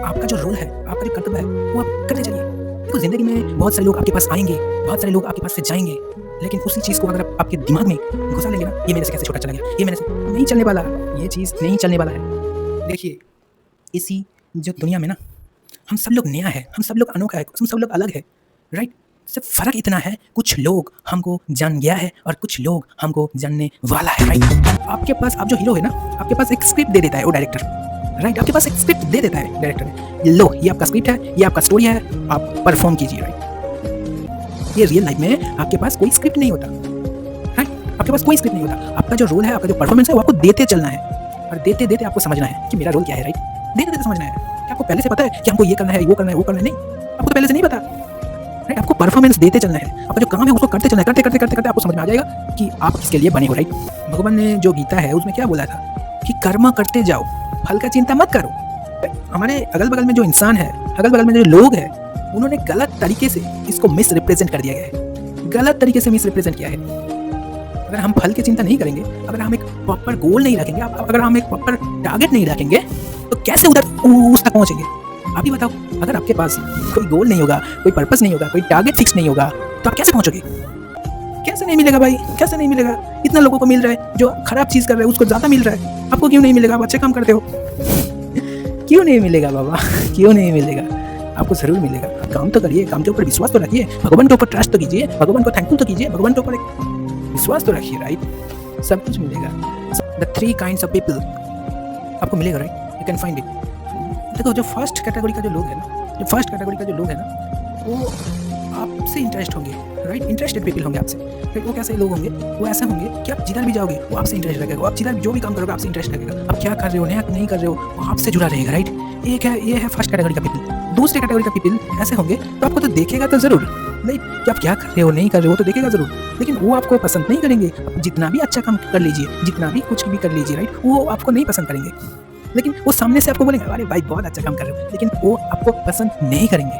आपका जो रोल है, आपका जो कर्तव्य है, वो आप करते चलिए। देखो ज़िंदगी में बहुत सारे लोग आपके पास आएँगे, बहुत सारे लोग आपके पास से जाएँगे, लेकिन उसी चीज़ को अगर आप आपके दिमाग में घुसा लेंगे ना, ये मेरे से कैसे छोटा चला गया, ये मेरे से नहीं चलने वाला, ये चीज़ नहीं चलने वाला है। देखिए, इसी जो दुनिया में ना, हम सब लोग नया है, हम सब लोग अनोखा है, हम सब लोग अलग है, राइट? सिर्फ़ फ़र्क इतना है, कुछ लोग हमको जान गया है और कुछ लोग हमको जानने वाला है, राइट? आपके पास आप जो हीरो है ना, आपके पास एक स्क्रिप्ट दे देता है वो डायरेक्टर, राइट? आपके पास एक स्क्रिप्ट दे देता है डायरेक्टर, लो ये आपका स्क्रिप्ट है, ये आपका स्टोरी है, आप परफ़ॉर्म कीजिए, राइट? ये रियल लाइफ़ में आपके पास कोई स्क्रिप्ट नहीं होता, राइट? आपके पास कोई स्क्रिप्ट नहीं होता। आपका जो रोल है, आपका जो परफ़ॉर्मेंस है, वो आपको देते चलना है और देते-देते आपको समझना है कि मेरा रोल क्या है, राइट? देते-देते समझना है। क्या आपको पहले से पता है कि हमको ये करना है, वो करना है, वो करना है? नहीं, आपको तो पहले से नहीं पता, राइट? आपको परफ़ॉर्मेंस देते चलना है। आपका जो काम है उसको करते चलना है, करते-करते आपको समझ में आ जाएगा कि आप किसके लिए बने हो, राइट? भगवान ने जो गीता है उसमें क्या बोला था कि कर्म करते जाओ, फल का चिंता मत करो। हमारे अगल-बगल में जो इंसान है, अगल-बगल में जो लोग हैं, उन्होंने गलत तरीके से इसको मिसरिप्रेज़ेंट कर दिया गया है। गलत तरीके से मिसरिप्रेज़ेंट किया है। अगर हम फल की चिंता नहीं करेंगे, अगर हम एक प्रॉपर गोल नहीं रखेंगे, अगर हम एक प्रॉपर टारगेट नहीं रखेंगे, तो कैसे उधर उस तक पहुँचेंगे? आप ही बताओ, अगर आपके पास कोई गोल नहीं होगा, कोई पर्पस नहीं होगा, कोई टारगेट फिक्स नहीं होगा, तो आप कैसे पहुँचोगे? कैसे नहीं मिलेगा भाई? कैसे नहीं मिलेगा? इतना लोगों को मिल रहा है, जो खराब चीज़ कर रहा है उसको ज़्यादा मिल रहा है। आपको क्यों नहीं मिलेगा? आप अच्छे काम करते हो। क्यों नहीं मिलेगा बाबा? क्यों नहीं मिलेगा? आपको ज़रूर मिलेगा। काम तो करिए, काम के ऊपर विश्वास तो रखिए, भगवान के ऊपर ट्रस्ट तो कीजिए, भगवान को थैंकफुल तो कीजिए, भगवान के ऊपर एक विश्वास तो रखिए, राइट? सब कुछ मिलेगा। द 3 काइंड्स ऑफ पीपल आपको मिलेगा, right? You can find it. देखो जो फर्स्ट कैटेगरी का जो लोग है ना, वो आपसे इंटरेस्ट होंगे, राइट? इंटरेस्टेड पीपल होंगे आपसे, राइट? वो कैसे लोग होंगे? वो ऐसे होंगे कि आप जिधर भी जाओगे वो आपसे इंटरेस्ट रखेगा, आप जिधर जो भी काम करोगे आपसे इंटरेस्ट रखेगा। आप क्या कर रहे हो, नया नहीं कर रहे हो, वो आपसे जुड़ा रहेगा, राइट? ये है फर्स्ट कैटेगरी का पीपल। दूसरे कैटेगरी का पीपल ऐसे होंगे तो आपको तो देखेगा तो ज़रूर, नहीं कि आप क्या कर रहे हो, नहीं कर रहे हो, तो देखेगा ज़रूर, लेकिन वो आपको पसंद नहीं करेंगे। आप जितना भी अच्छा काम कर लीजिए, जितना भी कुछ भी कर लीजिए, राइट? वो आपको नहीं पसंद करेंगे, लेकिन वो सामने से आपको बोलेंगे, अरे भाई बहुत अच्छा काम कर रहे हो, लेकिन वो आपको पसंद नहीं करेंगे।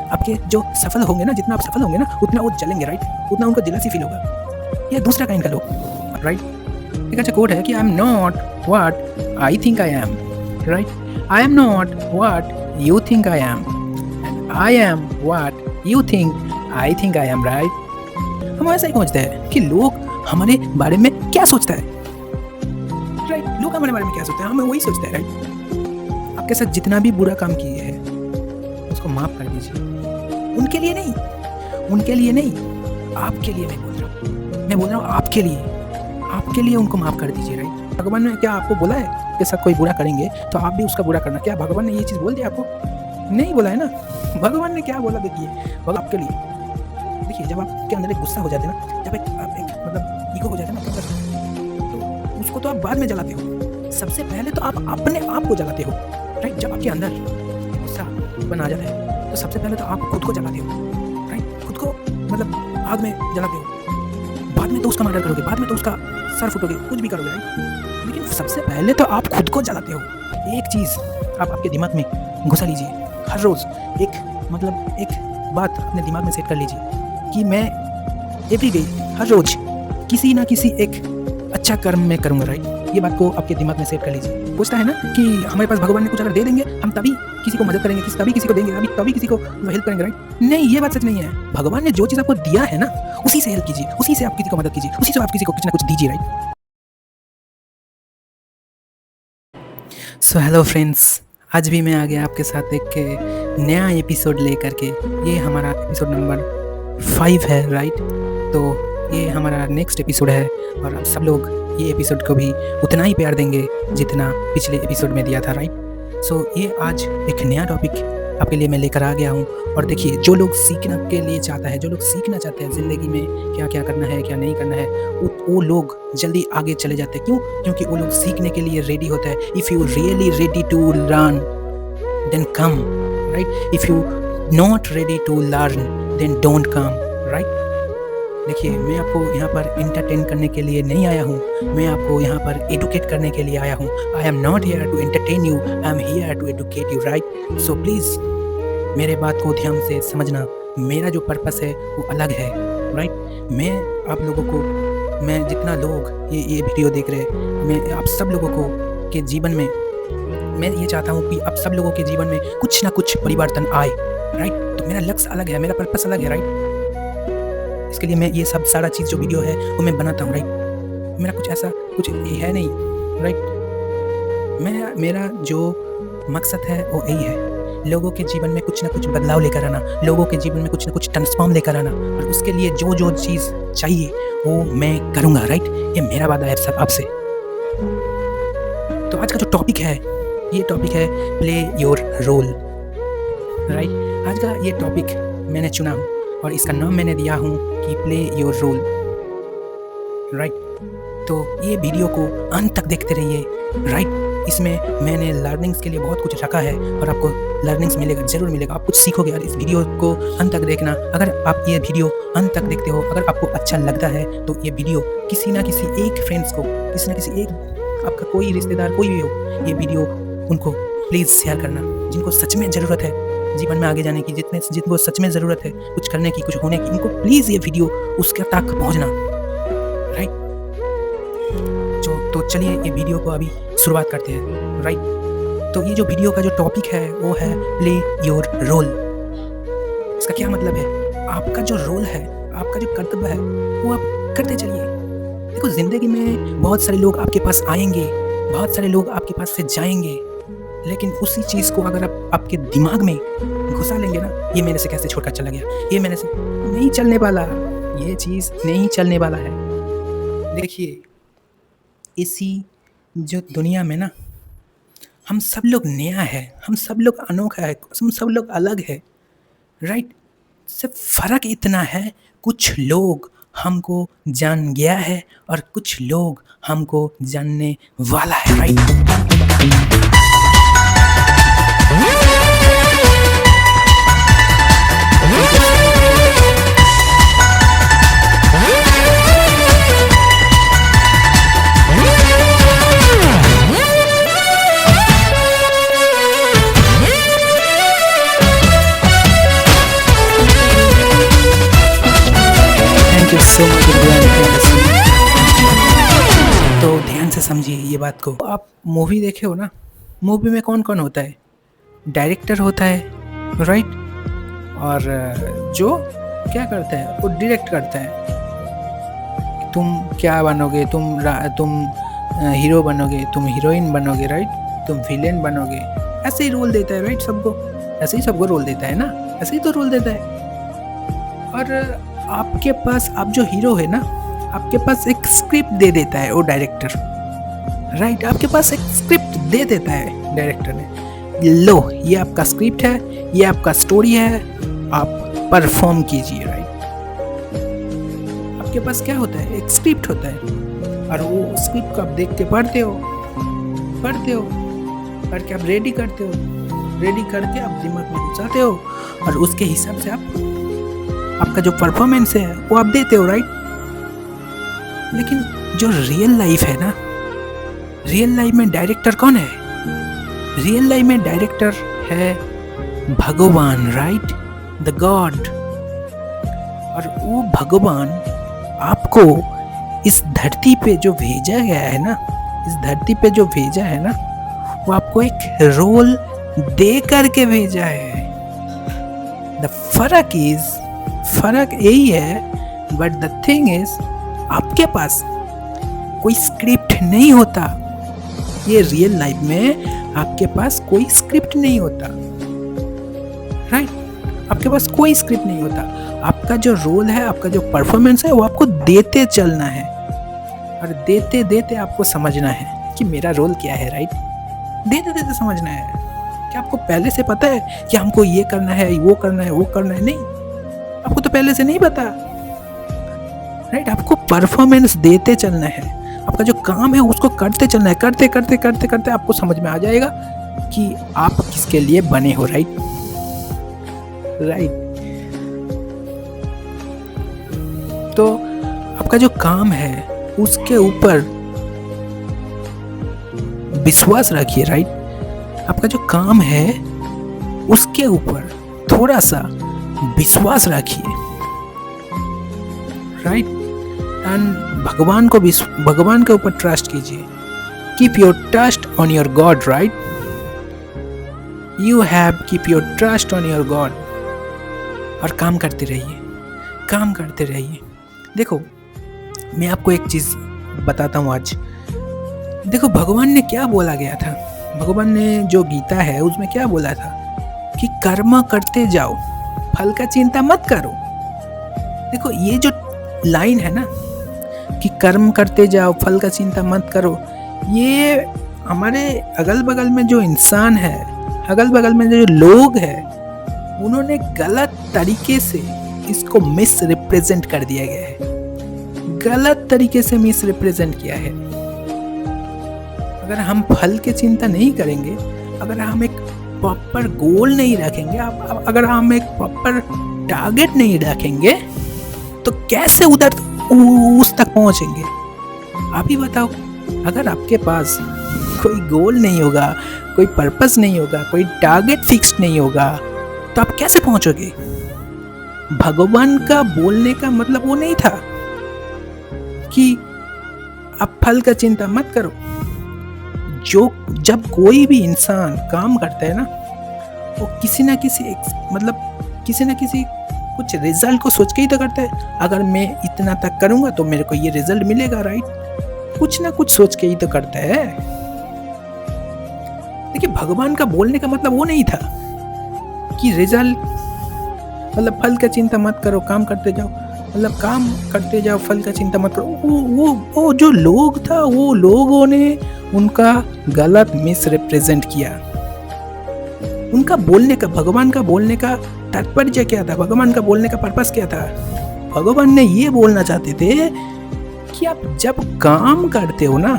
आपके जो सफल होंगे ना, जितना आप सफल होंगे ना, उतना वो जलेंगे, राइट? उतना उनको जेलसी फील होगा। ये दूसरा काइंड का लोग, राइट? एक अच्छा कोट है कि I am not what I think I am, right? I am not what you think I M, I am what you think I think I am, right? हम ऐसा ही सोचते हैं कि लोग हमारे बारे में क्या सोचता है, राइट? लोग हमारे बारे में क्या सोचते हैं, हमें वही सोचते हैं, राइट? आपके साथ जितना भी बुरा काम किए हैं उसको माफ़ कर दीजिए। उनके लिए नहीं, आपके लिए मैं बोल रहा हूँ आपके लिए उनको माफ़ कर दीजिए, राइट? भगवान ने क्या आपको बोला है कि सब कोई बुरा करेंगे तो आप भी उसका बुरा करना? क्या भगवान ने ये चीज़ बोल दिया आपको? नहीं बोला है ना। भगवान ने क्या बोला? देखिए, बोला आपके लिए। देखिए, जब आपके अंदर एक गुस्सा हो जाता है ना, जब एक मतलब ईगो हो जाता है ना आपके अंदर, तो उसको तो आप बाद में जलाते हो। सबसे पहले तो आप अपने आप को जलाते हो, राइट? जब आपके अंदर गुस्सा बन आ जाता है तो सबसे पहले तो आप खुद को जलाते हो, राइट? खुद को मतलब आग में जलाते हो, बाद में तो उसका मर्डर करोगे, बाद में तो उसका सर फूटोगे, कुछ भी करोगे, राइट? लेकिन सबसे पहले तो आप खुद को जलाते हो। एक चीज़ आप आपके दिमाग में घुसा लीजिए, हर रोज़ एक बात अपने दिमाग में सेट कर लीजिए कि मैं एवरीडे, हर रोज़ किसी ना किसी एक अच्छा कर्म मैं करूँगा, राइट? ये बात को आपके दिमाग में सेट कर लीजिए। पूछता है ना कि हमारे पास भगवान ने कुछ अगर दे देंगे, हम तभी किसी को मदद करेंगे, तभी किसी को देंगे, तभी किसी को हेल्प करेंगे, राइट? नहीं, ये बात सच नहीं है। भगवान ने जो चीज़ आपको दिया है ना, उसी से हेल्प कीजिए, उसी से आप किसी को मदद कीजिए, उसी से आप किसी को कुछ ना कुछ दीजिए, राइट? सो हेलो फ्रेंड्स, आज भी मैं आ गया आपके साथ एक नया एपिसोड लेकर के। ये हमारा एपिसोड नंबर 5 है, राइट? तो ये हमारा नेक्स्ट एपिसोड है और आप सब लोग ये एपिसोड को भी उतना ही प्यार देंगे जितना पिछले एपिसोड में दिया था, राइट? सो ये आज एक नया टॉपिक आपके लिए मैं लेकर आ गया हूँ। और देखिए, जो लोग सीखना के लिए चाहता है, जो लोग सीखना चाहते हैं ज़िंदगी में क्या क्या करना है, क्या नहीं करना है, वो लोग जल्दी आगे चले जाते हैं। क्यों? क्योंकि वो लोग सीखने के लिए रेडी होता है। If you really ready to learn then come, right? If you not ready to learn then don't come, right? देखिए, मैं आपको यहाँ पर एंटरटेन करने के लिए नहीं आया हूँ, मैं आपको यहाँ पर एडुकेट करने के लिए आया हूँ। I am not here to entertain you, I am here to educate you, right? So please मेरे बात को ध्यान से समझना। मेरा जो पर्पस है वो अलग है, राइट? मैं आप लोगों को, मैं जितना लोग ये वीडियो देख रहे हैं, मैं आप सब लोगों को के जीवन में मैं ये चाहता हूँ कि अब सब लोगों के जीवन में कुछ ना कुछ परिवर्तन आए, राइट। तो मेरा लक्ष्य अलग है, मेरा पर्पस अलग है, राइट। इसके लिए मैं ये सब सारा चीज़ जो वीडियो है वो मैं बनाता हूँ, राइट। मेरा कुछ ऐसा कुछ ये है नहीं, राइट। मेरा जो मकसद है वो यही है, लोगों के जीवन में कुछ ना कुछ बदलाव लेकर आना, लोगों के जीवन में कुछ ना कुछ ट्रांसफॉर्म लेकर आना, और उसके लिए जो जो चीज़ चाहिए वो मैं करूँगा, राइट। ये मेरा वादा है सब आपसे। तो आज का जो टॉपिक है, ये टॉपिक है प्ले योर रोल, राइट। आज का ये टॉपिक मैंने चुना हूँ और इसका नाम मैंने दिया हूँ कि प्ले योर रोल, राइट। तो ये वीडियो को अंत तक देखते रहिए, राइट। इसमें मैंने लर्निंग्स के लिए बहुत कुछ रखा है और आपको लर्निंग्स मिलेगा, ज़रूर मिलेगा, आप कुछ सीखोगे यार। इस वीडियो को अंत तक देखना। अगर आप ये वीडियो अंत तक देखते हो, अगर आपको अच्छा लगता है तो ये वीडियो किसी ना किसी एक फ्रेंड्स को, किसी ना किसी एक आपका कोई रिश्तेदार कोई भी हो, ये वीडियो उनको प्लीज़ शेयर करना, जिनको सच में ज़रूरत है जीवन में आगे जाने की, जिनको सच में ज़रूरत है कुछ करने की, कुछ होने की, इनको प्लीज़ ये वीडियो उसके तक पहुँचना, राइट। तो चलिए ये वीडियो को अभी शुरुआत करते हैं, राइट। तो ये जो वीडियो का जो टॉपिक है वो है प्ले योर रोल। इसका क्या मतलब है? आपका जो रोल है, आपका जो कर्तव्य है वो आप करते चलिए। देखो, ज़िंदगी में बहुत सारे लोग आपके पास आएंगे, बहुत सारे लोग आपके पास से जाएंगे, लेकिन उसी चीज़ को अगर आप आपके दिमाग में घुसा लेंगे ना, ये मेरे से कैसे छोड़कर चला गया, ये मेरे से नहीं चलने वाला, ये चीज़ नहीं चलने वाला है। देखिए, इसी जो दुनिया में ना हम सब लोग नया है, हम सब लोग अनोखा है, हम सब लोग अलग है, राइट। सिर्फ फ़र्क इतना है, कुछ लोग हमको जान गया है और कुछ लोग हमको जानने वाला है, राइट। तो ध्यान से समझिए ये बात को। आप मूवी देखे हो ना, मूवी में कौन कौन होता है? डायरेक्टर होता है, राइट। और जो क्या करता है वो डायरेक्ट करता है, तुम क्या बनोगे, तुम हीरो बनोगे, तुम हीरोइन बनोगे, राइट, तुम विलेन बनोगे, ऐसे ही रोल देता है, राइट। सबको ऐसे ही सबको रोल देता है ना, ऐसे ही तो रोल देता है। और आपके पास, आप जो हीरो है ना, आपके पास एक स्क्रिप्ट दे देता है वो डायरेक्टर, राइट। आपके पास एक स्क्रिप्ट दे देता है डायरेक्टर ने, लो ये आपका स्क्रिप्ट है, ये आपका स्टोरी है, आप परफॉर्म कीजिए, राइट। आपके पास क्या होता है? एक स्क्रिप्ट होता है और वो स्क्रिप्ट को आप देख के पढ़ते हो, पढ़ के आप रेडी करते हो, रेडी करके आप दिमाग में घुसाते हो और उसके हिसाब से आपका जो परफॉर्मेंस है वो आप देते हो, राइट। लेकिन जो रियल लाइफ है ना, रियल लाइफ में डायरेक्टर कौन है? रियल लाइफ में डायरेक्टर है भगवान, राइट, द गॉड। और वो भगवान आपको इस धरती पे जो भेजा गया है ना, इस धरती पे जो भेजा है ना, वो आपको एक रोल दे करके भेजा है। द फर्क यही है, बट द थिंग इज आपके पास कोई स्क्रिप्ट नहीं होता। ये रियल लाइफ में आपके पास कोई स्क्रिप्ट नहीं होता, राइट। आपके पास कोई स्क्रिप्ट नहीं होता। आपका जो रोल है, आपका जो परफॉर्मेंस है, वो आपको देते चलना है और देते देते आपको समझना है कि मेरा रोल क्या है, राइट। देते देते समझना है। क्या आपको पहले से पता है कि हमको ये करना है, वो करना है, वो करना है? नहीं, आपको तो पहले से नहीं पता, राइट। आपको परफॉर्मेंस देते चलना है, आपका जो काम है उसको करते चलना है। करते करते करते करते आपको समझ में आ जाएगा कि आप किसके लिए बने हो, राइट। तो आपका जो काम है उसके ऊपर विश्वास रखिए, राइट। आपका जो काम है उसके ऊपर थोड़ा सा विश्वास रखिए, राइट। एंड भगवान के ऊपर ट्रस्ट कीजिए। Keep your trust on your God, right. You have keep your trust on your God और काम करते रहिए, काम करते रहिए। देखो मैं आपको एक चीज़ बताता हूँ आज। देखो भगवान ने क्या बोला गया था, भगवान ने जो गीता है उसमें क्या बोला था कि कर्म करते जाओ, फल का चिंता मत करो। देखो ये जो लाइन है ना कि कर्म करते जाओ, फल का चिंता मत करो, ये हमारे अगल बगल में जो इंसान है, अगल बगल में जो लोग हैं, उन्होंने गलत तरीके से इसको मिस रिप्रेजेंट कर दिया गया है, गलत तरीके से मिस रिप्रेजेंट किया है। अगर हम फल की चिंता नहीं करेंगे, अगर हम एक प्रॉपर गोल नहीं रखेंगे, अगर हम एक प्रॉपर टारगेट नहीं रखेंगे, तो कैसे उधर उस तक पहुंचेंगे? आप ही बताओ। अगर आपके पास कोई गोल नहीं होगा, कोई पर्पस नहीं होगा, कोई टारगेट फिक्स नहीं होगा, तो आप कैसे पहुंचोगे? भगवान का बोलने का मतलब वो नहीं था कि आप फल का चिंता मत करो। जब कोई भी इंसान काम करता है ना, वो किसी ना किसी कुछ रिजल्ट को सोच के ही तो करता है। अगर मैं इतना तक करूंगा तो मेरे को ये रिजल्ट मिलेगा, राइट? कुछ ना कुछ सोच के ही तो करता है। देखिए भगवान का बोलने का मतलब वो नहीं था कि रिजल्ट मतलब फल का चिंता मत करो, काम करते जाओ, मतलब काम करते जाओ, फल का चिंता मत करो। वो जो लोग था, वो लोगों ने उनका गलत मिस रिप्रेजेंट किया। उनका बोलने का, भगवान का बोलने का तात्पर्य क्या था, भगवान का बोलने का पर्पस क्या था? भगवान ने ये बोलना चाहते थे कि आप जब काम करते हो ना,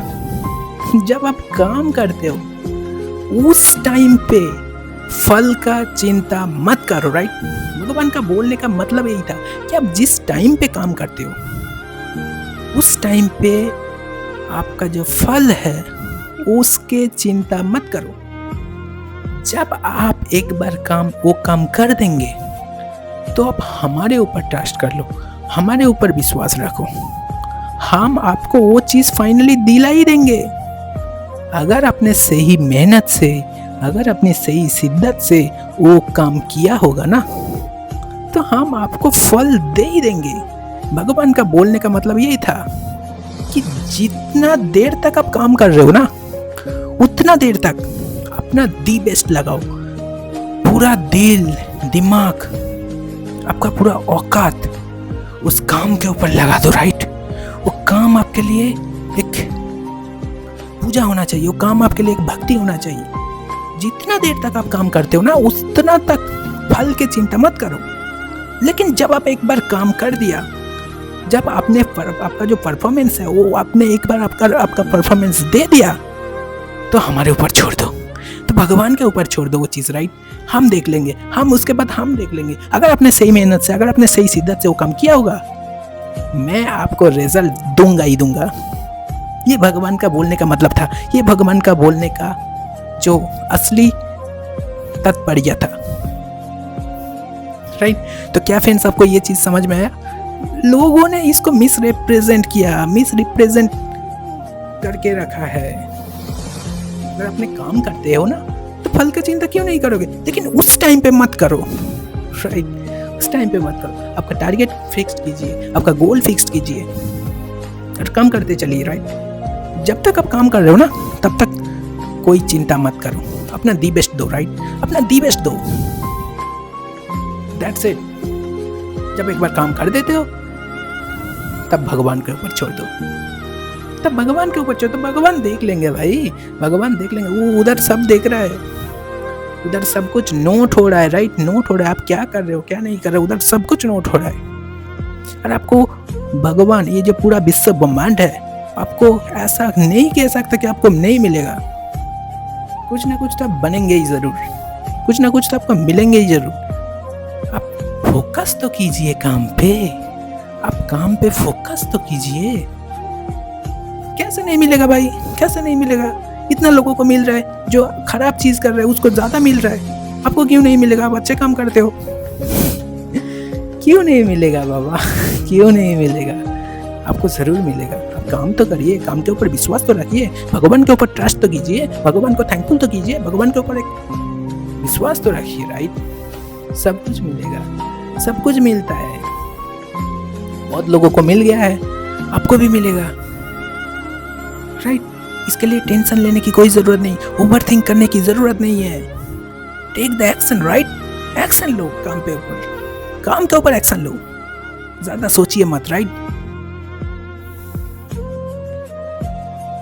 जब आप काम करते हो उस टाइम पे फल का चिंता मत करो, राइट? भगवान का बोलने का मतलब यही था कि आप जिस टाइम पे काम करते हो उस टाइम पे आपका जो फल है उसके चिंता मत करो। जब आप एक बार वो काम कर देंगे तो आप हमारे ऊपर ट्रस्ट कर लो, हमारे ऊपर विश्वास रखो, हम आपको वो चीज़ फाइनली दिला ही देंगे। अगर आपने सही मेहनत से, अगर अपनी सही शिद्दत से वो काम किया होगा ना, तो हम आपको फल दे ही देंगे। भगवान का बोलने का मतलब यही था कि जितना देर तक आप काम कर रहे हो ना, उतना देर तक अपना दी बेस्ट लगाओ, पूरा दिल दिमाग, आपका पूरा औकात उस काम के ऊपर लगा दो, राइट? वो काम आपके लिए एक पूजा होना चाहिए, वो काम आपके लिए एक भक्ति होना चाहिए। जितना देर तक आप काम करते हो ना, उतना तक फल की चिंता मत करो। लेकिन जब आप एक बार काम कर दिया, जब आपका जो परफॉर्मेंस है वो आपने एक बार आपका परफॉर्मेंस दे दिया, तो हमारे ऊपर छोड़ दो, तो भगवान के ऊपर छोड़ दो वो चीज़, राइट? हम देख लेंगे, उसके बाद हम देख लेंगे। अगर आपने सही मेहनत से, अगर आपने सही शिद्दत से वो काम किया होगा, मैं आपको रिजल्ट दूंगा ही दूंगा। ये भगवान का बोलने का मतलब था, ये भगवान का बोलने का जो असली तात्पर्य था, राइट? तो क्या फ्रेंड्स आपको ये चीज़ समझ में आया? लोगों ने इसको मिस रिप्रेजेंट करके रखा है। अगर आपने काम करते हो ना, तो फल की चिंता क्यों नहीं करोगे? लेकिन उस टाइम पे मत करो, राइट? उस टाइम पे मत करो। आपका टारगेट फिक्स कीजिए, आपका गोल फिक्स कीजिए और काम करते चलिए, राइट? जब तक आप काम कर रहे हो ना, तब तक कोई चिंता मत करो, अपना दी बेस्ट दो, राइट? अपना दी बेस्ट दो, दैट्स इट। जब एक बार काम कर देते हो, तब भगवान के ऊपर छोड़ दो, तब भगवान के ऊपर छोड़ दो। भगवान देख लेंगे भाई, भगवान देख लेंगे। वो उधर सब देख रहा है, उधर सब कुछ नोट हो रहा है, राइट? नोट हो रहा है, आप क्या कर रहे हो, क्या नहीं कर रहे हो, उधर सब कुछ नोट हो रहा है। और आपको भगवान, ये जो पूरा विश्व ब्रह्मांड है, आपको ऐसा नहीं कह सकता कि आपको नहीं मिलेगा। कुछ ना कुछ तो आप बनेंगे ही ज़रूर, कुछ ना कुछ तो आपको मिलेंगे ही ज़रूर। आप फोकस तो कीजिए काम पे, आप काम पे फोकस तो कीजिए। कैसे नहीं मिलेगा भाई, कैसे नहीं मिलेगा? इतना लोगों को मिल रहा है, जो खराब चीज़ कर रहे हैं उसको ज़्यादा मिल रहा है, आपको क्यों नहीं मिलेगा? आप अच्छे काम करते हो, क्यों नहीं मिलेगा बाबा? क्यों नहीं मिलेगा? आपको ज़रूर मिलेगा। आप काम तो करिए, काम के ऊपर विश्वास तो रखिए, भगवान के ऊपर ट्रस्ट तो कीजिए, भगवान को थैंकफुल तो कीजिए, भगवान के ऊपर एक विश्वास तो रखिए, राइट? सब कुछ मिलेगा, सब कुछ मिलता है। बहुत लोगों को मिल गया है, आपको भी मिलेगा, राइट? इसके लिए टेंशन लेने की कोई ज़रूरत नहीं, ओवर थिंक करने की ज़रूरत नहीं है। Take the action, right? Action लो, काम के ऊपर एक्शन लो, ज़्यादा सोचिए मत, राइट?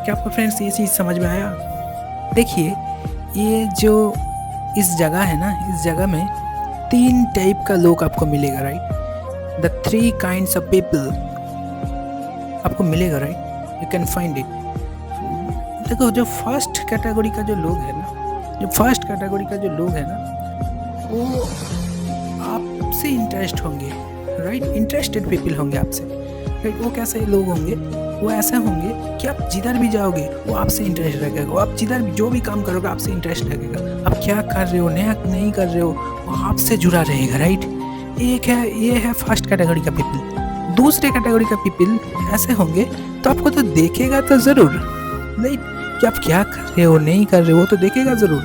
क्या आपको फ्रेंड्स ये चीज़ समझ में आया? देखिए, ये जो इस जगह है ना, इस जगह में 3 टाइप का लोग आपको मिलेगा, right? The 3 kinds of people आपको मिलेगा, right? You can find it. देखो, जो फर्स्ट कैटेगरी का जो लोग है ना, वो आपसे इंटरेस्ट होंगे, राइट? इंटरेस्टेड पीपल होंगे आपसे, राइट? वो कैसे लोग होंगे? वो ऐसे होंगे कि आप जिधर भी जाओगे वो आपसे इंटरेस्ट रखेगा, आप जिधर भी जो भी काम करोगे आपसे इंटरेस्ट रखेगा, आप क्या कर रहे हो, नया नहीं कर रहे हो, वो आपसे जुड़ा रहेगा, राइट? ये है फर्स्ट कैटेगरी का पीपल। दूसरे कैटेगरी का पीपल ऐसे होंगे तो आपको तो देखेगा तो ज़रूर, राइट? कि आप क्या कर रहे हो, नहीं कर रहे हो, तो देखेगा ज़रूर,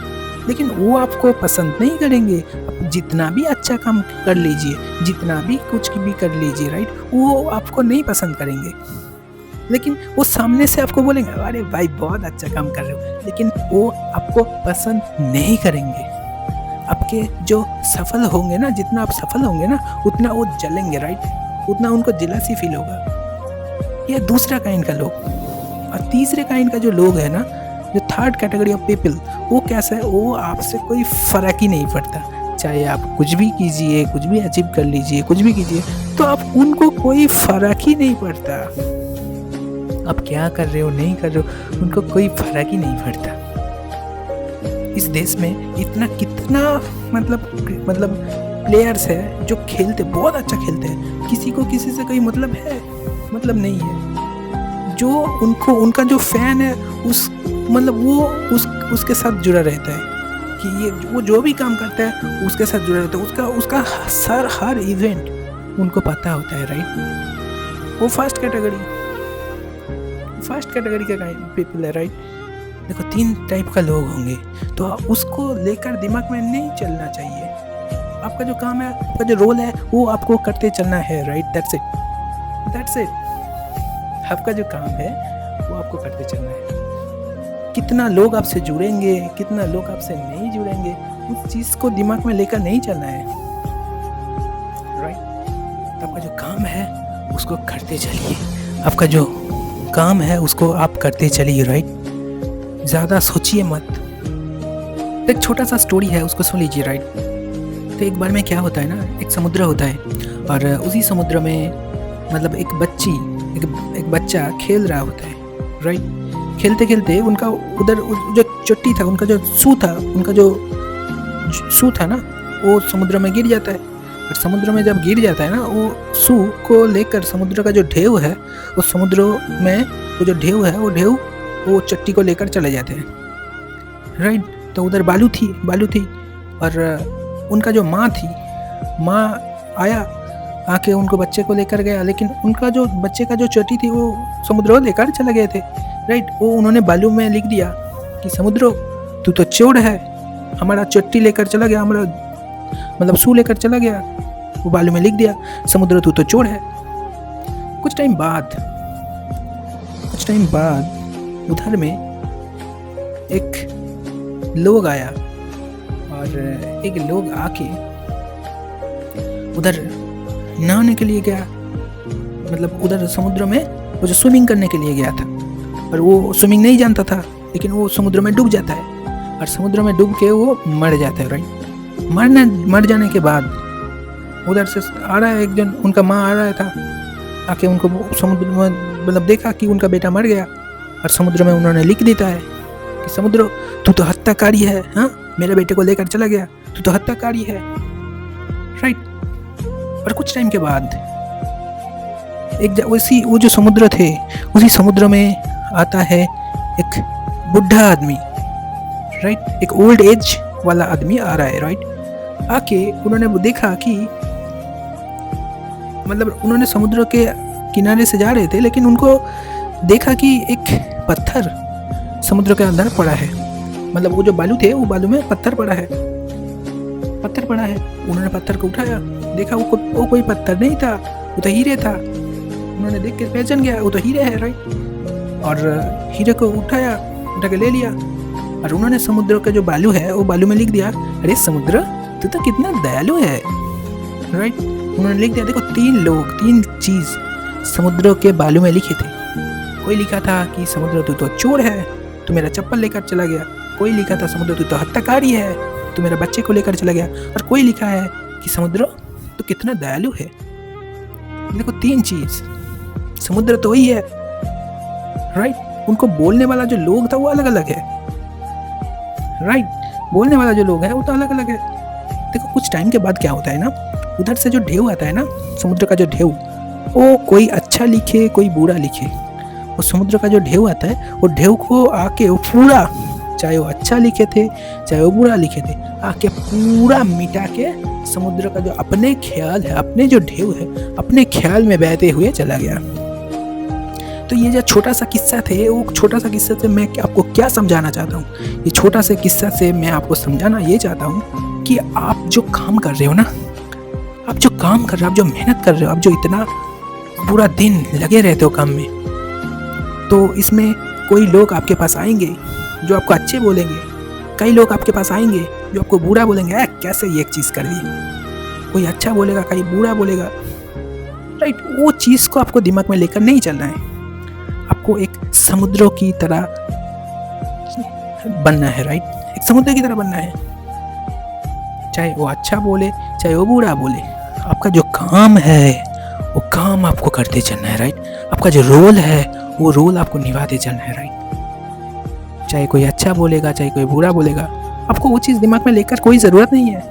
लेकिन वो आपको पसंद नहीं करेंगे। आप जितना भी अच्छा काम कर लीजिए, जितना भी कुछ भी कर लीजिए, राइट? वो आपको नहीं पसंद करेंगे, लेकिन वो सामने से आपको बोलेंगे अरे भाई बहुत अच्छा काम कर रहे हो, लेकिन वो आपको पसंद नहीं करेंगे। आपके जो सफल होंगे ना, जितना आप सफल होंगे ना, उतना वो जलेंगे, राइट? उतना उनको जेलसी फील होगा। ये दूसरा काइंड का लोग। और तीसरे काइंड का जो लोग है ना, जो थर्ड कैटेगरी ऑफ पीपल, वो कैसा है? वो आपसे कोई फ़र्क ही नहीं पड़ता, चाहे आप कुछ भी कीजिए, कुछ भी अचीव कर लीजिए, कुछ भी कीजिए, तो आप उनको कोई फ़र्क ही नहीं पड़ता। आप क्या कर रहे हो, नहीं कर रहे हो, उनको कोई फ़र्क ही नहीं पड़ता। इस देश में इतना कितना मतलब प्लेयर्स है जो खेलते, बहुत अच्छा खेलते हैं, किसी को किसी से कोई मतलब है, मतलब नहीं है। जो उनका जो फैन है उसके साथ जुड़ा रहता है, कि ये वो जो भी काम करता है उसके साथ जुड़ा रहता है, उसका हर इवेंट उनको पता होता है, राइट? वो फर्स्ट कैटेगरी का पीपल है, राइट? देखो, 3 टाइप का लोग होंगे, तो उसको लेकर दिमाग में नहीं चलना चाहिए। आपका जो काम है, आपका जो रोल है, वो आपको करते चलना है, राइट? That's it. आपका जो काम है वो आपको करते चलना है। कितना लोग आपसे जुड़ेंगे, कितना लोग आपसे नहीं जुड़ेंगे, उस चीज़ को दिमाग में लेकर नहीं चलना है, राइट? तो आपका जो काम है उसको करते चलिए, आपका जो काम है उसको आप करते चलिए, राइट? ज़्यादा सोचिए मत। एक छोटा सा स्टोरी है, उसको सुन लीजिए, राइट? तो एक बार में क्या होता है ना, एक समुद्र होता है, और उसी समुद्र में मतलब एक बच्चा खेल रहा होता है, राइट? खेलते खेलते उनका उधर जो चोटी था, उनका जो शू था ना, वो समुद्र में गिर जाता है। और समुद्र में जब गिर जाता है ना, वो शू को लेकर समुद्र का जो ढेव है, उस समुद्र में वो जो ढेव है, वो चट्टी को लेकर चले जाते हैं, राइट? तो उधर बालू थी और उनका जो माँ आके उनको बच्चे को लेकर गया, लेकिन उनका जो बच्चे का जो चोटी थी वो समुद्र लेकर चले गए थे, राइट? वो उन्होंने बालू में लिख दिया कि समुद्र तू तो चोर है, हमारा चोटी लेकर चला गया, हमारा मतलब शू लेकर चला गया। वो बालू में लिख दिया, समुद्र तू तो चोर है। कुछ टाइम बाद उधर में एक लोग आया, और एक लोग आके उधर नहाने के लिए गया, मतलब उधर समुद्र में वो जो स्विमिंग करने के लिए गया था, और वो स्विमिंग नहीं जानता था, लेकिन वो समुद्र में डूब जाता है, और समुद्र में डूब के वो मर जाता है, राइट? मर जाने के बाद उधर से आ रहा है एक जन, उनका माँ आ रहा था, आके उनको समुद्र में मतलब देखा कि उनका बेटा मर गया, और समुद्र में उन्होंने लिख देता है कि समुद्र तू तो हत्याकारी है, हाँ, मेरे बेटे को लेकर चला गया, तू तो हत्याकारी है, राइट? और कुछ टाइम के बाद वो जो समुद्र थे, उसी समुद्र में आता है एक बुढ़ा आदमी, राइट? एक ओल्ड एज वाला आदमी आ रहा है, राइट? आके उन्होंने देखा कि मतलब उन्होंने समुद्र के किनारे से जा रहे थे, लेकिन उनको देखा कि एक पत्थर समुद्र के अंदर पड़ा है, मतलब वो जो बालू थे, वो बालू में पत्थर पड़ा है, पत्थर पड़ा है। उन्होंने पत्थर को उठाया, देखा वो कोई पत्थर नहीं था, वो तो हीरे था। उन्होंने देख के पहचान गया वो तो हीरे है, राइट। और हीरे को उठा के ले लिया। और उन्होंने समुद्र का जो बालू है वो बालू में लिख दिया, अरे समुद्र तू तो कितना दयालु है, राइट। उन्होंने लिख दिया, देखो 3 चीज़ समुद्र के बालू में लिखे थे। कोई लिखा था कि समुद्र तू तो चोर है, तू मेरा चप्पल लेकर चला गया। कोई लिखा था समुद्र तू तो हत्याकारी है, तू मेरे बच्चे को लेकर चला गया। और कोई लिखा है कि समुद्र तू कितना दयालु है। देखो 3 चीज़, समुद्र तो वही है, राइट। उनको बोलने वाला जो लोग था वो अलग अलग है, राइट। बोलने वाला जो लोग है वो तो अलग अलग है। देखो कुछ टाइम के बाद क्या होता है ना, उधर से जो ढेउ आता है ना, समुद्र का जो ढेउ, वो कोई अच्छा लिखे कोई बुरा लिखे। वो समुद्र का जो ढेउ आता है, वो ढेउ को आके वो पूरा, चाहे वो अच्छा लिखे थे चाहे वो बुरा लिखे थे, आके पूरा मिटा के समुद्र का जो अपने ख्याल है, अपने जो ढेउ है, अपने ख्याल में बहते हुए चला गया। तो ये जो छोटा सा किस्सा थे, वो छोटा सा किस्सा से मैं आपको क्या समझाना चाहता हूँ, ये छोटा सा किस्सा से मैं आपको समझाना ये चाहता हूँ कि आप जो काम कर रहे हो ना, आप जो काम कर रहे हो, आप जो मेहनत कर रहे हो, आप जो इतना पूरा दिन लगे रहते हो काम में, तो इसमें कोई लोग आपके पास आएंगे जो आपको अच्छे बोलेंगे, कई लोग आपके पास आएंगे जो आपको बुरा बोलेंगे, कैसे ये एक चीज़ कर दी। कोई अच्छा बोलेगा, कहीं बुरा बोलेगा, राइट। वो चीज़ को आपको दिमाग में लेकर नहीं चलना है। आपको एक समुद्रों की तरह बनना है, राइट। एक समुद्र की तरह बनना है, चाहे वो अच्छा बोले चाहे वो बुरा बोले। आपका जो काम है वो काम आपको करते चलना है, राइट। आपका जो रोल है वो रोल आपको निभाते चलना है, राइट। चाहे कोई अच्छा बोलेगा चाहे कोई बुरा बोलेगा, आपको वो चीज़ दिमाग में लेकर कोई ज़रूरत नहीं है,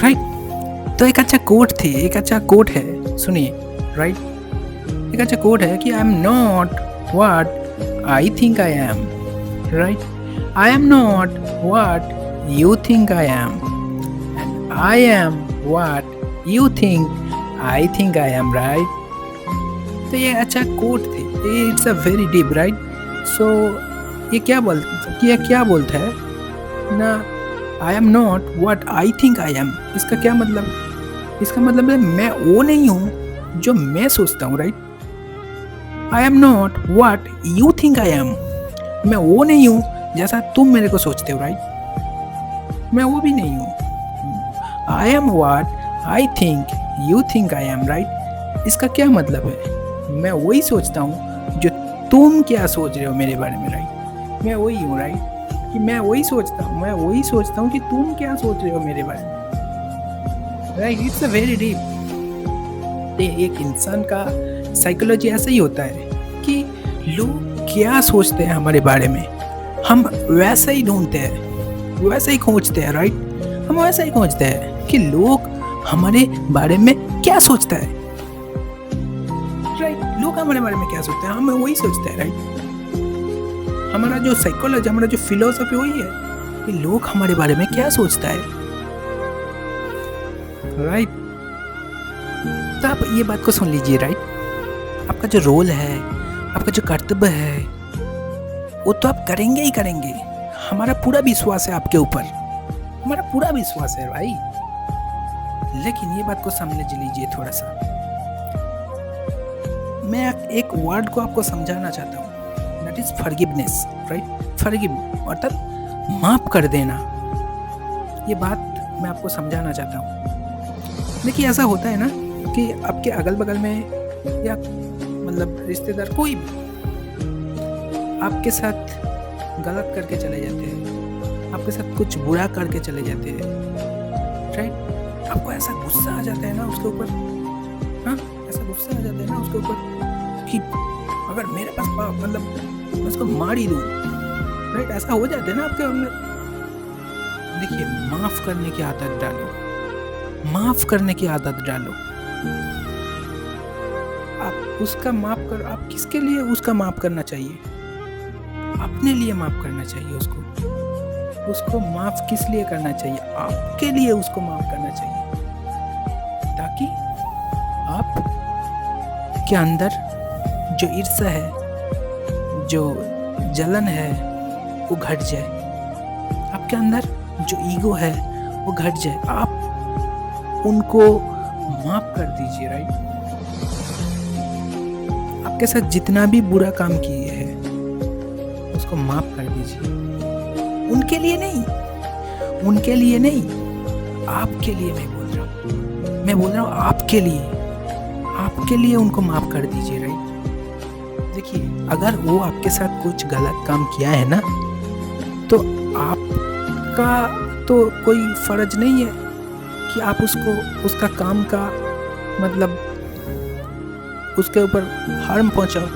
राइट। तो एक अच्छा कोट है, सुनिए, राइट। एक अच्छा कोट है कि I am not what I think I am, right. I am not what you think I am, and I am what you think I am, right. तो ये अच्छा कोट थे, it's a very deep, right. So ये क्या बोलता है ना, I am not what I think I am. इसका क्या मतलब? इसका मतलब है मैं वो नहीं हूँ जो मैं सोचता हूँ, right. I am not what you think I M, मैं वो नहीं हूँ जैसा तुम मेरे को सोचते हो, राइट। मैं वो भी नहीं हूँ। I am what I think you think I am, right. इसका क्या मतलब है? मैं वही सोचता हूँ जो तुम क्या सोच रहे हो मेरे बारे में, राइट। मैं वही हूँ, राइट, कि मैं वही सोचता हूँ कि तुम क्या सोच रहे हो मेरे बारे में, right. It's a very deep. एक इंसान का साइकोलॉजी ऐसा ही होता है कि लोग क्या सोचते हैं हमारे बारे में, हम वैसा ही ढूंढते हैं, वैसा ही खोजते हैं, राइट। हम वैसा ही खोजते हैं कि लोग हमारे बारे में क्या सोचता है, राइट। लोग हमारे बारे में क्या सोचते हैं, हम वही सोचते हैं, राइट। हमारा जो साइकोलॉजी, हमारा जो फिलोसफी वही है कि लोग हमारे बारे में क्या सोचता है, राइट। तो आप ये बात को सुन लीजिए, राइट। आपका जो रोल है, आपका जो कर्तव्य है, वो तो आप करेंगे ही करेंगे। हमारा पूरा विश्वास है आपके ऊपर, हमारा पूरा विश्वास है भाई। लेकिन ये बात को समझ लीजिए थोड़ा सा। मैं एक वर्ड को आपको समझाना चाहता हूँ, that is forgiveness, right. Forgive अर्थात माफ कर देना। ये बात मैं आपको समझाना चाहता हूँ। देखिए ऐसा होता है ना कि आपके अगल बगल में या मतलब रिश्तेदार कोई भी आपके साथ गलत करके चले जाते हैं, आपके साथ कुछ बुरा करके चले जाते हैं, राइट। आपको ऐसा गुस्सा आ जाता है ना उसके ऊपर, हाँ, ऐसा गुस्सा आ जाता है ना उसके ऊपर कि अगर मेरे पास मतलब मैं उसको मार ही दूँ, राइट। ऐसा हो जाता है ना आपके अंदर। देखिए, माफ करने की आदत डालो, माफ करने की आदत डालो। आप उसका माफ कर, आप किसके लिए उसका माफ करना चाहिए? अपने लिए माफ करना चाहिए उसको। उसको माफ किस लिए करना चाहिए? आपके लिए उसको माफ करना चाहिए, ताकि आप के अंदर जो ईर्ष्या है, जो जलन है, वो घट जाए। आपके अंदर जो ईगो है वो घट जाए। आप उनको माफ़ कर दीजिए, राइट? आपके साथ जितना भी बुरा काम किए हैं उसको माफ़ कर दीजिए। उनके लिए नहीं, उनके लिए नहीं, आपके लिए मैं बोल रहा हूँ। मैं बोल रहा हूँ आपके लिए उनको माफ़ कर दीजिए, राइट? देखिए, अगर वो आपके साथ कुछ गलत काम किया है ना, तो आपका तो कोई फ़र्ज नहीं है कि आप उसका काम का मतलब उसके ऊपर हार्म पहुंचाओ।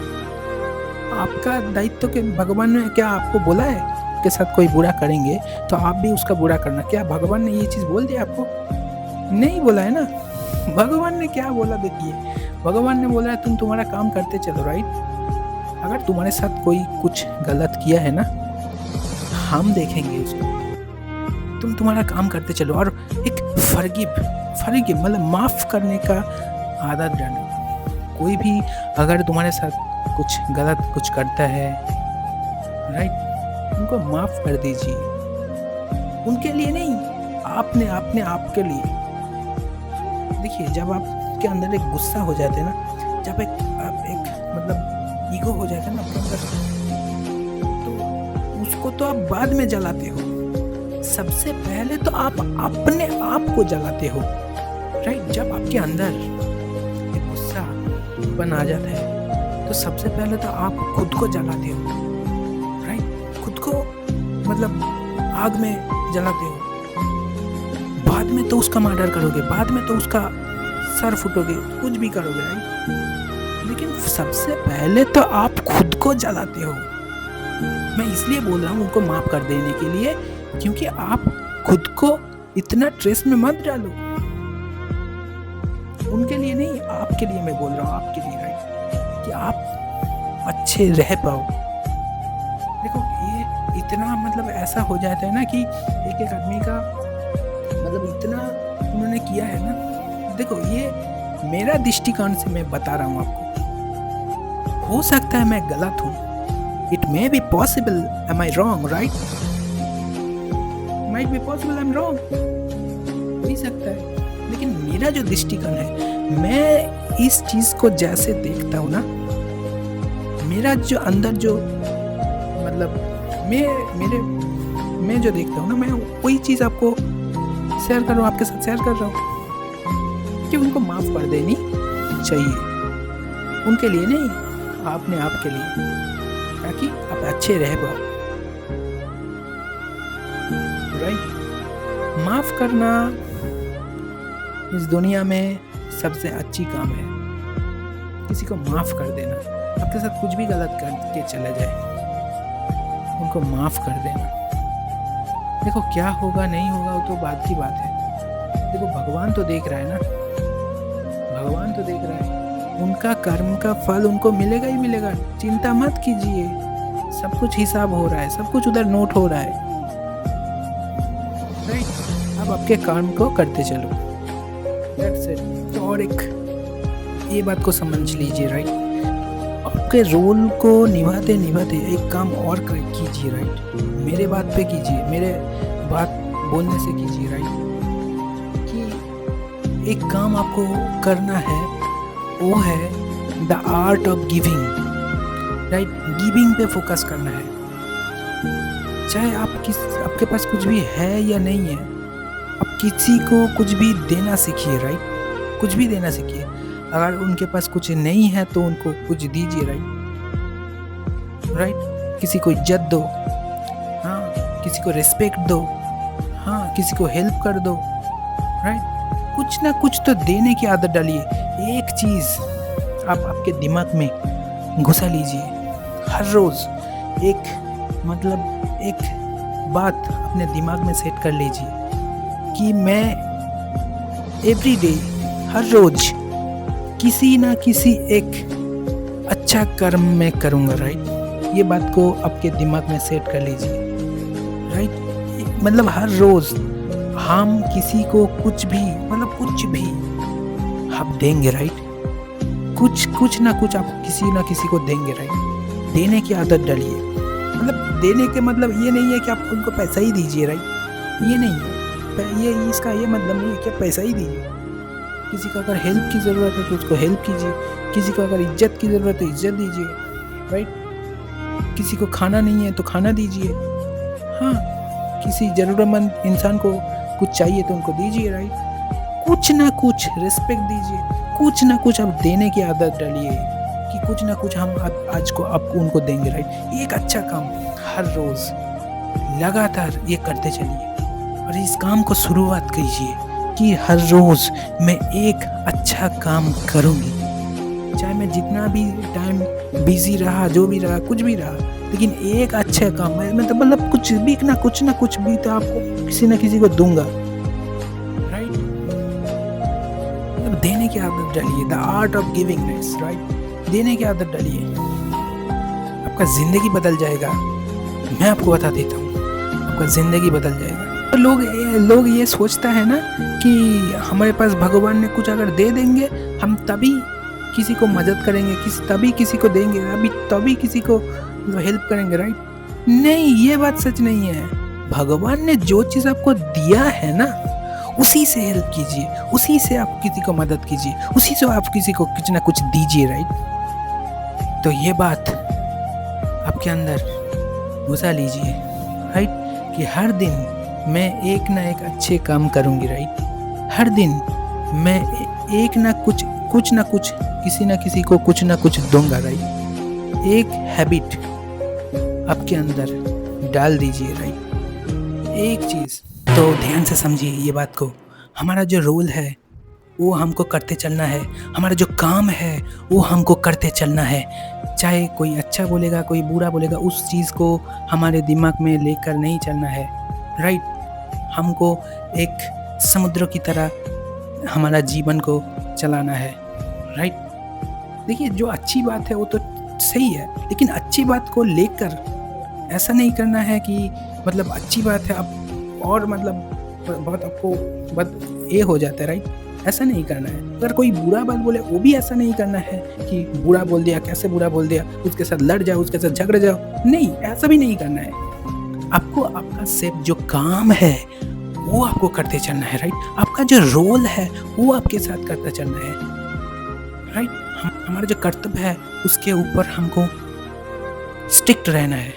आपका दायित्व के भगवान ने क्या आपको बोला है के साथ कोई बुरा करेंगे तो आप भी उसका बुरा करना? क्या भगवान ने ये चीज़ बोल दिया आपको? नहीं बोला है ना। भगवान ने क्या बोला? देखिए, भगवान ने बोला है तुम तुम्हारा काम करते चलो, राइट? अगर तुम्हारे साथ कोई कुछ गलत किया है ना, हम देखेंगे उसको, तुम तुम्हारा काम करते चलो। और एक फॉरगिव मतलब माफ़ करने का आदत डालो। कोई भी अगर तुम्हारे साथ कुछ गलत कुछ करता है, राइट, उनको माफ़ कर दीजिए। उनके लिए नहीं, आपके लिए। देखिए, जब आपके अंदर एक गुस्सा हो जाते हैं ना, जब आप एक मतलब ईगो हो जाता है ना आपके अंदर, तो उसको तो आप बाद में जलाते हो। सबसे पहले तो आप अपने आप को जलाते हो, राइट? जब आपके अंदर एक गुस्सा बन आ जाता है तो सबसे पहले तो आप खुद को जलाते हो, राइट? खुद को मतलब आग में जलाते हो। बाद में तो उसका मर्डर करोगे, बाद में तो उसका सर फूटोगे, कुछ भी करोगे, राइट? लेकिन सबसे पहले तो आप खुद को जलाते हो। मैं इसलिए बोल रहा हूँ उनको माफ़ कर देने के लिए, क्योंकि आप खुद को इतना स्ट्रेस में मत डालो। उनके लिए नहीं, आपके लिए मैं बोल रहा हूँ, आपके लिए, राइट? कि आप अच्छे रह पाओ। देखो, ये इतना मतलब ऐसा हो जाता है ना कि एक आदमी का मतलब इतना उन्होंने किया है ना। देखो, ये मेरा दृष्टिकोण से मैं बता रहा हूँ आपको। हो सकता है मैं गलत हूँ, it may be possible, am I wrong, right? Might be possible I am wrong, हो ही सकता है। लेकिन मेरा जो दृष्टिकोण है, मैं इस चीज़ को जैसे देखता हूँ ना, मेरा जो अंदर जो मतलब मैं जो देखता हूँ ना, मैं वही चीज़ आपको शेयर कर रहा हूँ, आपके साथ शेयर कर रहा हूँ कि उनको माफ़ कर देनी चाहिए। उनके लिए नहीं, आपने आपके लिए, ताकि आप अच्छे रह पाओ, राइट? माफ़ करना इस दुनिया में सबसे अच्छी काम है। किसी को माफ़ कर देना, आपके साथ कुछ भी गलत करके चला जाए, उनको माफ़ कर देना। देखो, क्या होगा नहीं होगा वो तो बात की बात है। देखो, भगवान तो देख रहा है ना, भगवान तो देख रहा है। उनका कर्म का फल उनको मिलेगा ही मिलेगा, चिंता मत कीजिए। सब कुछ हिसाब हो रहा है, सब कुछ उधर नोट हो रहा है, राइट? आप आपके कर्म को करते चलो, दैट्स इट। तो और एक ये बात को समझ लीजिए, राइट? आपके रोल को निभाते निभाते एक काम और कीजिए, राइट? मेरे बात पे कीजिए, मेरे बात बोलने से कीजिए, राइट? कि एक काम आपको करना है, वो है the art of giving, right? Giving पे फोकस करना है। चाहे आपके पास कुछ भी है या नहीं है, आप किसी को कुछ भी देना सीखिए, राइट? कुछ भी देना सीखिए। अगर उनके पास कुछ नहीं है तो उनको कुछ दीजिए, राइट? किसी को इज्जत दो, हाँ, किसी को रिस्पेक्ट दो, हाँ, किसी को हेल्प कर दो, राइट? कुछ ना कुछ तो देने की आदत डालिए। एक चीज़ आप आपके दिमाग में घुसा लीजिए हर रोज़। एक बात अपने दिमाग में सेट कर लीजिए कि मैं एवरी डे, हर रोज़ किसी ना किसी एक अच्छा कर्म मैं करूँगा, राइट? ये बात को आपके दिमाग में सेट कर लीजिए, राइट? मतलब हर रोज़ हम किसी को कुछ भी आप देंगे, राइट? कुछ ना कुछ आप किसी ना किसी को देंगे, राइट? देने की आदत डालिए। मतलब देने के मतलब ये नहीं है कि आप उनको पैसा ही दीजिए, राइट? ये नहीं है। ये इसका ये मतलब नहीं है कि पैसा ही दीजिए। किसी को अगर हेल्प की ज़रूरत है तो उसको हेल्प कीजिए, किसी को अगर इज्जत की ज़रूरत है इज्जत दीजिए, राइट। किसी को खाना नहीं है तो खाना दीजिए। हाँ, किसी ज़रूरतमंद इंसान को कुछ चाहिए तो उनको दीजिए, राइट। कुछ ना कुछ रिस्पेक्ट दीजिए, कुछ ना कुछ आप देने की आदत डालिए कि कुछ ना कुछ हम आज को आपको उनको देंगे, राइट। एक अच्छा काम हर रोज़ लगातार ये करते चलिए और इस काम को शुरुआत कीजिए कि हर रोज़ मैं एक अच्छा काम करूँगी, चाहे मैं जितना भी टाइम बिजी रहा, जो भी रहा, कुछ भी रहा, लेकिन एक अच्छा काम मैं मतलब कुछ ना कुछ भी तो आपको किसी न किसी को दूंगा, राइट। मतलब देने की आदत डालिए, the art of givingness, right. देने की आदत डालिए, आपका ज़िंदगी बदल जाएगा। मैं आपको बता देता हूँ, आपका ज़िंदगी बदल जाएगा। तो लोग ये सोचता है ना कि हमारे पास भगवान ने कुछ अगर दे देंगे हम तभी किसी को मदद करेंगे, तभी किसी को देंगे, तभी किसी को हेल्प करेंगे, राइट। नहीं, ये बात सच नहीं है। भगवान ने जो चीज़ आपको दिया है ना उसी से हेल्प कीजिए, उसी से आप किसी को मदद कीजिए, उसी से आप किसी को कुछ ना कुछ दीजिए, राइट। तो ये बात आपके अंदर घुसा लीजिए, राइट, कि हर दिन मैं एक ना एक अच्छे काम करूँगी, राइट। हर दिन मैं एक ना कुछ किसी ना किसी को कुछ ना कुछ दूंगा, राइट। एक हैबिट आपके अंदर डाल दीजिए, राइट। एक चीज़ तो ध्यान से समझिए ये बात को, हमारा जो रोल है वो हमको करते चलना है, हमारा जो काम है वो हमको करते चलना है। चाहे कोई अच्छा बोलेगा कोई बुरा बोलेगा, उस चीज़ को हमारे दिमाग में लेकर नहीं चलना है, राइट। हमको एक समुद्र की तरह हमारा जीवन को चलाना है, राइट। देखिए, जो अच्छी बात है वो तो सही है, लेकिन अच्छी बात को लेकर ऐसा नहीं करना है कि मतलब अच्छी बात है अब और मतलब बहुत आपको बहुत ये हो जाता है, राइट। ऐसा नहीं करना है। अगर कोई बुरा बात बोले वो भी ऐसा नहीं करना है कि बुरा बोल दिया, कैसे बुरा बोल दिया, उसके साथ लड़ जाओ, उसके साथ झगड़ जाओ, नहीं, ऐसा भी नहीं करना है। आपको आपका सिर्फ जो काम है वो आपको करते चलना है, राइट। आपका जो रोल है वो आपके साथ करता चलना है, राइट। हमारा जो कर्तव्य है उसके ऊपर हमको स्ट्रिक्ट रहना है,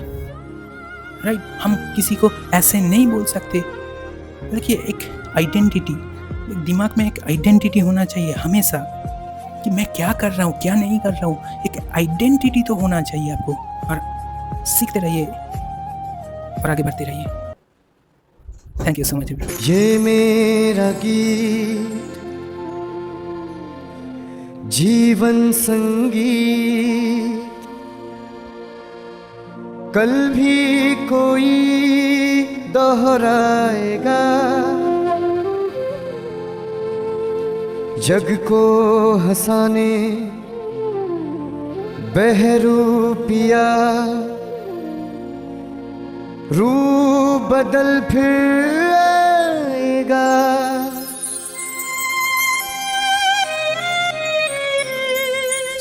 राइट। हम किसी को ऐसे नहीं बोल सकते। देखिए, एक आइडेंटिटी, एक दिमाग में एक आइडेंटिटी होना चाहिए हमेशा कि मैं क्या कर रहा हूँ, क्या नहीं कर रहा हूँ। एक आइडेंटिटी तो होना चाहिए आपको, और सीखते रहिए और आगे बढ़ते रहिए। Thank you so much. ये मेरा गीत जीवन संगीत, कल भी कोई दोहराएगा, जग को हंसाने बहरूपिया, रूप बदल फिर आएगा।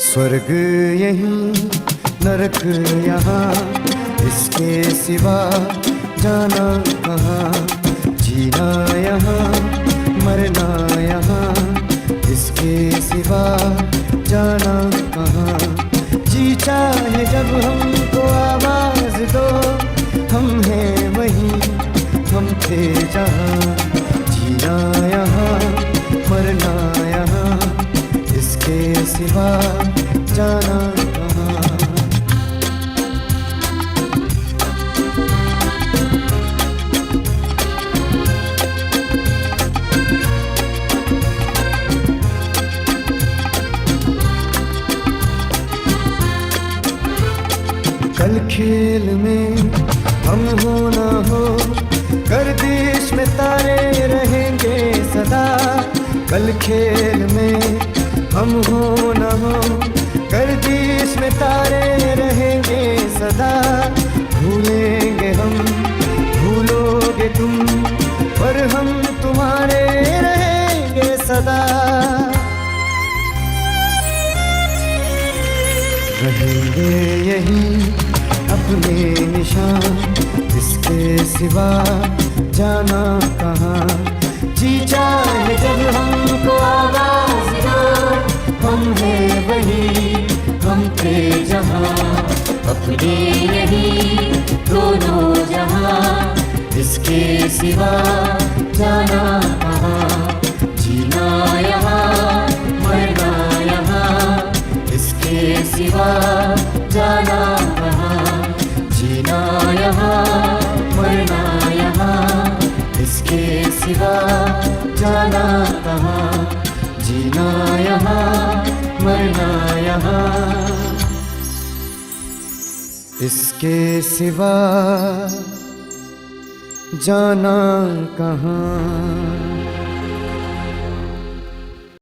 स्वर्ग यहीं नरक यहाँ, इसके सिवा जाना कहाँ। जीना यहाँ मरना यहाँ, इसके सिवा जाना कहाँ। जी चाहे जब हमको आवाज दो, हम हैं वहीं, हम थे जहाँ। जीना यहाँ मरना यहाँ, इसके सिवा जाना कहाँ। कल खेल में हम हो ना हो, गर्दिश में तारे रहेंगे सदा। कल खेल में हम हो ना हो, गर्दिश में तारे रहेंगे सदा। भूलेंगे हम, भूलोगे तुम, पर हम तुम्हारे रहेंगे सदा। रहेंगे यही अपने निशान, इसके सिवा जाना कहाँ। जी चाहे जब हमको आवाज दो, हम है वही, हम थे जहाँ, अपने नहीं दोनों जहाँ, इसके सिवा जाना कहाँ। जीना यहाँ मरना यहाँ, इसके सिवा जाना कहाँ। जीना यहाँ मरना यहाँ, इसके सिवा जाना कहाँ। जीना यहाँ मरना यहाँ, इसके सिवा जाना कहाँ।